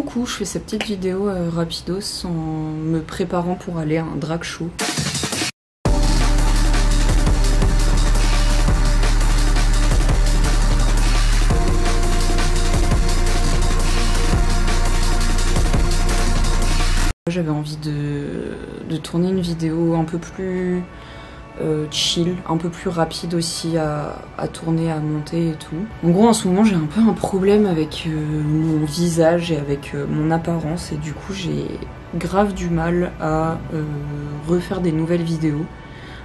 coucou, je fais cette petite vidéo rapidos en me préparant pour aller à un drag show. J'avais envie de tourner une vidéo un peu plus chill, un peu plus rapide aussi à tourner, à monter et tout. En gros, en ce moment, j'ai un peu un problème avec mon visage et avec mon apparence, et du coup, j'ai grave du mal à refaire des nouvelles vidéos,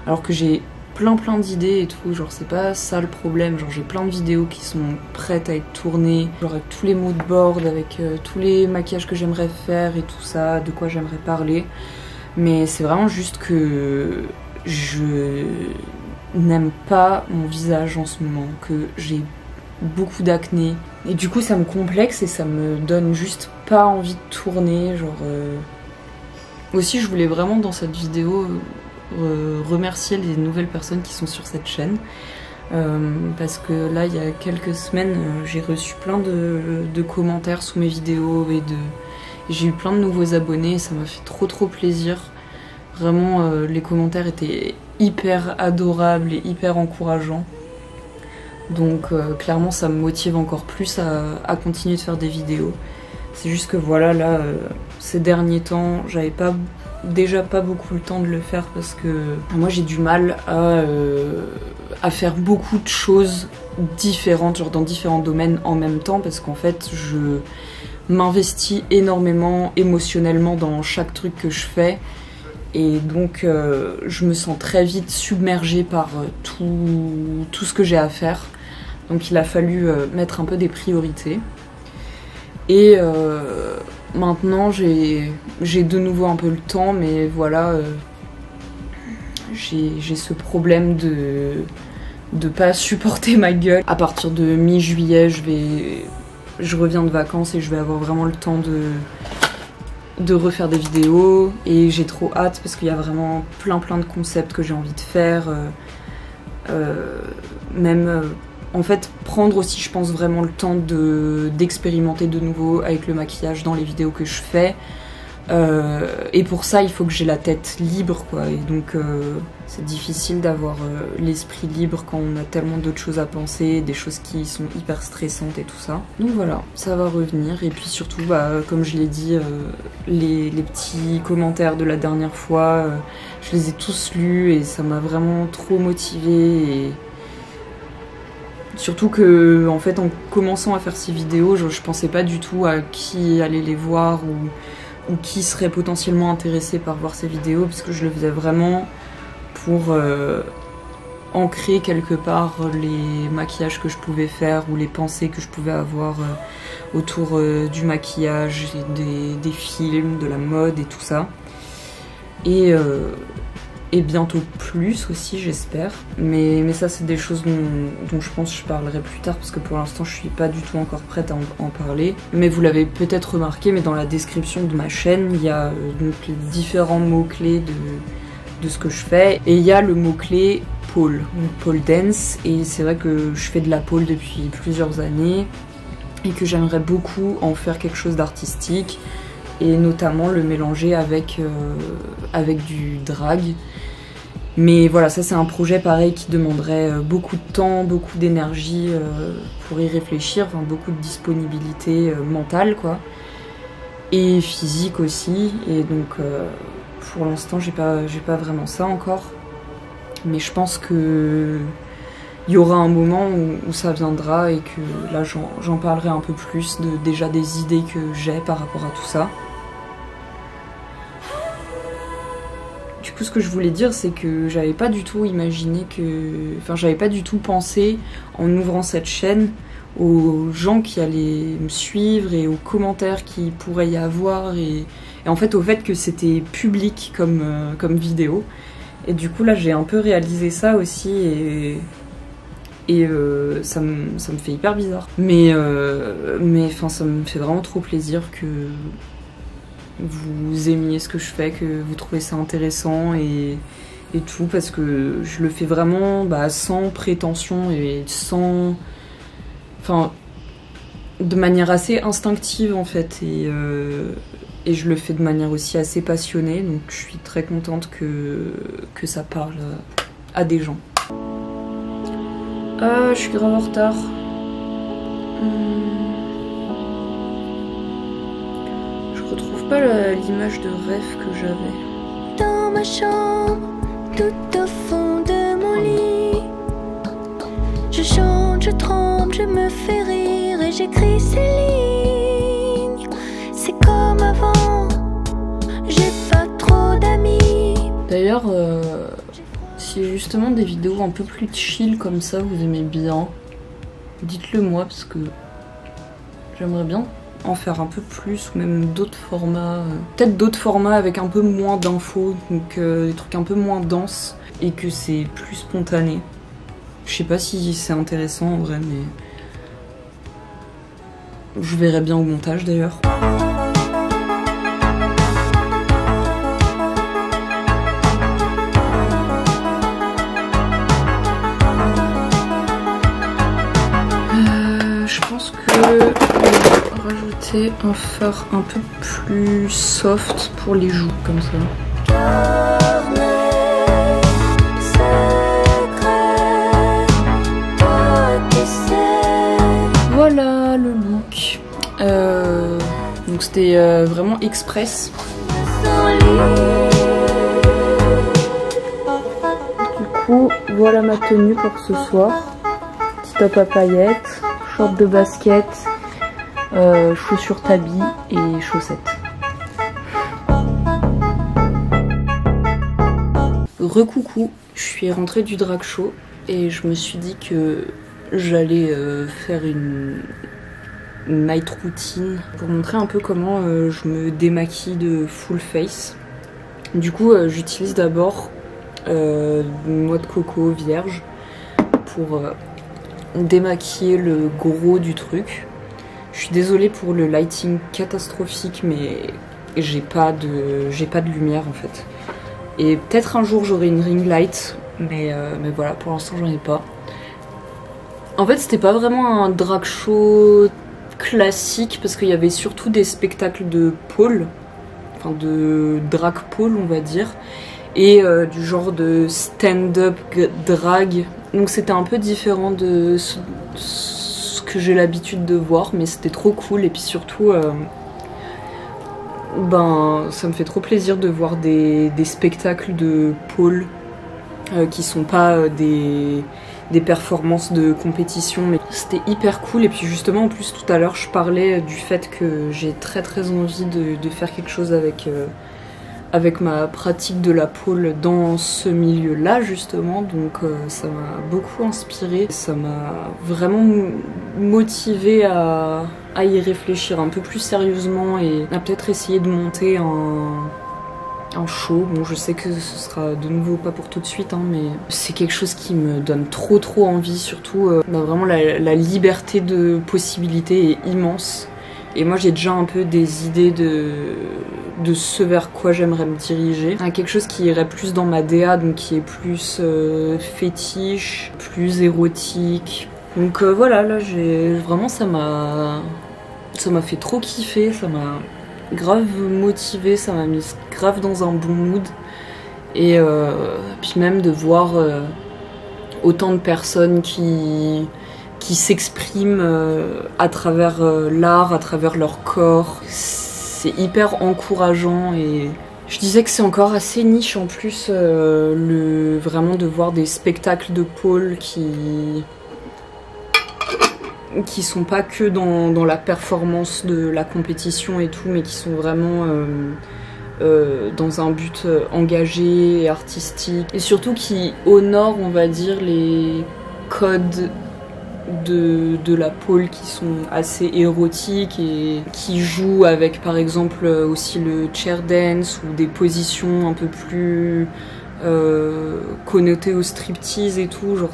alors que j'ai plein d'idées et tout, genre c'est pas ça le problème, genre j'ai plein de vidéos qui sont prêtes à être tournées, genre avec tous les mood boards, avec tous les maquillages que j'aimerais faire et tout ça, de quoi j'aimerais parler, mais c'est vraiment juste que je n'aime pas mon visage en ce moment, que j'ai beaucoup d'acné, et du coup ça me complexe et ça me donne juste pas envie de tourner, genre... Aussi je voulais vraiment dans cette vidéo remercier les nouvelles personnes qui sont sur cette chaîne, parce que là il y a quelques semaines j'ai reçu plein de commentaires sous mes vidéos et j'ai eu plein de nouveaux abonnés et ça m'a fait trop plaisir. Vraiment les commentaires étaient hyper adorables et hyper encourageants, donc clairement ça me motive encore plus à continuer de faire des vidéos. C'est juste que voilà, là ces derniers temps j'avais déjà pas beaucoup le temps de le faire parce que moi j'ai du mal à faire beaucoup de choses différentes, genre dans différents domaines en même temps, parce qu'en fait je m'investis énormément émotionnellement dans chaque truc que je fais, et donc je me sens très vite submergée par tout ce que j'ai à faire, donc il a fallu mettre un peu des priorités. Et maintenant j'ai de nouveau un peu le temps, mais voilà, j'ai ce problème de pas supporter ma gueule. À partir de mi-juillet je reviens de vacances et je vais avoir vraiment le temps de refaire des vidéos, et j'ai trop hâte parce qu'il y a vraiment plein de concepts que j'ai envie de faire, en fait, prendre aussi, je pense, vraiment le temps d'expérimenter de nouveau avec le maquillage dans les vidéos que je fais. Et pour ça, il faut que j'ai la tête libre, quoi. Et donc, c'est difficile d'avoir l'esprit libre quand on a tellement d'autres choses à penser, des choses qui sont hyper stressantes et tout ça. Donc voilà, ça va revenir. Et puis surtout, comme je l'ai dit, les petits commentaires de la dernière fois, je les ai tous lus et ça m'a vraiment trop motivée. Et surtout que, en fait, en commençant à faire ces vidéos, je pensais pas du tout à qui allait les voir ou qui serait potentiellement intéressé par voir ces vidéos, parce que je le faisais vraiment pour ancrer quelque part les maquillages que je pouvais faire ou les pensées que je pouvais avoir autour du maquillage, des films, de la mode et tout ça. Et bientôt plus aussi, j'espère. Mais ça, c'est des choses dont je pense que je parlerai plus tard, parce que pour l'instant je suis pas du tout encore prête à en parler. Mais vous l'avez peut-être remarqué, mais dans la description de ma chaîne, il y a donc les différents mots-clés de ce que je fais. Et il y a le mot-clé pole, pole dance. Et c'est vrai que je fais de la pole depuis plusieurs années et que j'aimerais beaucoup en faire quelque chose d'artistique, et notamment le mélanger avec du drag. Mais voilà, ça c'est un projet pareil qui demanderait beaucoup de temps, beaucoup d'énergie pour y réfléchir, enfin beaucoup de disponibilité mentale, quoi, et physique aussi. Et donc pour l'instant j'ai pas vraiment ça encore, mais je pense que il y aura un moment où ça viendra, et que là j'en parlerai un peu plus déjà des idées que j'ai par rapport à tout ça. Du coup, ce que je voulais dire, c'est que j'avais pas du tout imaginé j'avais pas du tout pensé, en ouvrant cette chaîne, aux gens qui allaient me suivre et aux commentaires qu'il pourrait y avoir, et en fait au fait que c'était public comme vidéo. Et du coup là j'ai un peu réalisé ça aussi, et ça me fait hyper bizarre. Mais enfin ça me fait vraiment trop plaisir que vous aimiez ce que je fais, que vous trouvez ça intéressant et tout, parce que je le fais vraiment sans prétention et sans... Enfin, de manière assez instinctive en fait, et je le fais de manière aussi assez passionnée, donc je suis très contente que ça parle à des gens. Ah, je suis grave en retard. Je retrouve pas l'image de rêve que j'avais. Dans ma chambre, tout au fond de mon lit, je chante, je tremble, je me fais rire et j'écris ces lignes. C'est comme avant, j'ai pas trop d'amis. D'ailleurs, si justement des vidéos un peu plus chill comme ça vous aimez bien, dites-le moi parce que j'aimerais bien en faire un peu plus, ou même d'autres formats, peut-être d'autres formats avec un peu moins d'infos, donc des trucs un peu moins denses et que c'est plus spontané. Je sais pas si c'est intéressant en vrai, mais je verrai bien au montage d'ailleurs. Je pense que rajouter un fard un peu plus soft pour les joues comme ça. Voilà le look. Donc c'était vraiment express. Du coup, voilà ma tenue pour ce soir. Petit top à paillettes, short de basket, chaussures tabi et chaussettes. Recoucou, je suis rentrée du drag show et je me suis dit que j'allais faire une night routine pour montrer un peu comment je me démaquille de full face. Du coup, j'utilise d'abord une noix de coco vierge pour démaquiller le gros du truc. Je suis désolée pour le lighting catastrophique, mais j'ai pas de lumière en fait. Et peut-être un jour j'aurai une ring light, mais voilà, pour l'instant j'en ai pas. En fait, c'était pas vraiment un drag show classique parce qu'il y avait surtout des spectacles de pole, enfin de drag pole on va dire, et du genre de stand-up drag. Donc c'était un peu différent de ce que j'ai l'habitude de voir, mais c'était trop cool. Et puis surtout, ça me fait trop plaisir de voir des spectacles de pole qui sont pas des performances de compétition, mais c'était hyper cool. Et puis justement en plus tout à l'heure je parlais du fait que j'ai très envie de faire quelque chose avec ma pratique de la pole dans ce milieu là justement, donc ça m'a beaucoup inspirée, ça m'a vraiment motivée à y réfléchir un peu plus sérieusement et à peut-être essayer de monter un show. Bon, je sais que ce sera de nouveau pas pour tout de suite, hein, mais c'est quelque chose qui me donne trop envie, surtout vraiment la liberté de possibilités est immense. Et moi j'ai déjà un peu des idées de ce vers quoi j'aimerais me diriger. Quelque chose qui irait plus dans ma DA, donc qui est plus fétiche, plus érotique. Donc voilà, là vraiment ça m'a fait trop kiffer, ça m'a grave motivée, ça m'a mis grave dans un bon mood. Et puis même de voir autant de personnes qui s'expriment à travers l'art, à travers leur corps. C'est hyper encourageant et je disais que c'est encore assez niche en plus, vraiment de voir des spectacles de pole qui sont pas que dans la performance de la compétition et tout, mais qui sont vraiment dans un but engagé et artistique, et surtout qui honorent, on va dire, les codes de la pole qui sont assez érotiques et qui jouent avec par exemple aussi le chair dance ou des positions un peu plus connotées au striptease et tout. Genre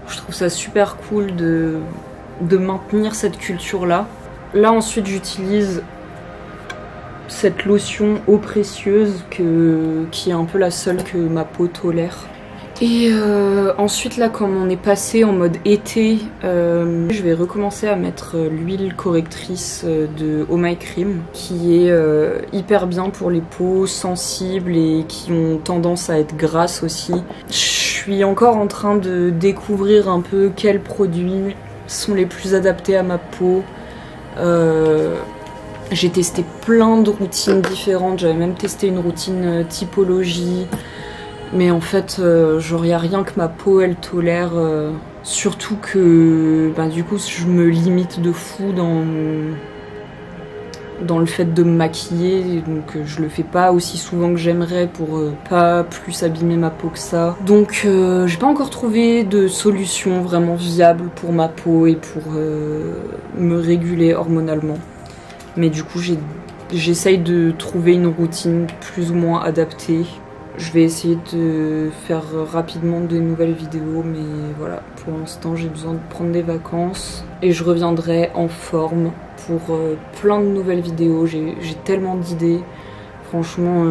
je trouve ça super cool de maintenir cette culture là. Là ensuite j'utilise cette lotion eau précieuse qui est un peu la seule que ma peau tolère. Et ensuite là, comme on est passé en mode été, je vais recommencer à mettre l'huile correctrice de Oh My Cream, qui est hyper bien pour les peaux sensibles et qui ont tendance à être grasses aussi. Je suis encore en train de découvrir un peu quels produits sont les plus adaptés à ma peau. J'ai testé plein de routines différentes, j'avais même testé une routine typologie. Mais en fait, genre, y a rien que ma peau, elle tolère. Surtout que, du coup, je me limite de fou dans le fait de me maquiller. Donc, je le fais pas aussi souvent que j'aimerais pour pas plus abîmer ma peau que ça. Donc, j'ai pas encore trouvé de solution vraiment viable pour ma peau et pour me réguler hormonalement. Mais du coup, j'essaye de trouver une routine plus ou moins adaptée. Je vais essayer de faire rapidement de nouvelles vidéos, mais voilà, pour l'instant j'ai besoin de prendre des vacances et je reviendrai en forme pour plein de nouvelles vidéos. J'ai tellement d'idées, franchement,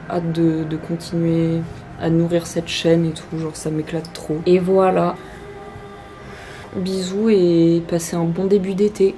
hâte de continuer à nourrir cette chaîne et tout, genre ça m'éclate trop. Et voilà, bisous et passez un bon début d'été.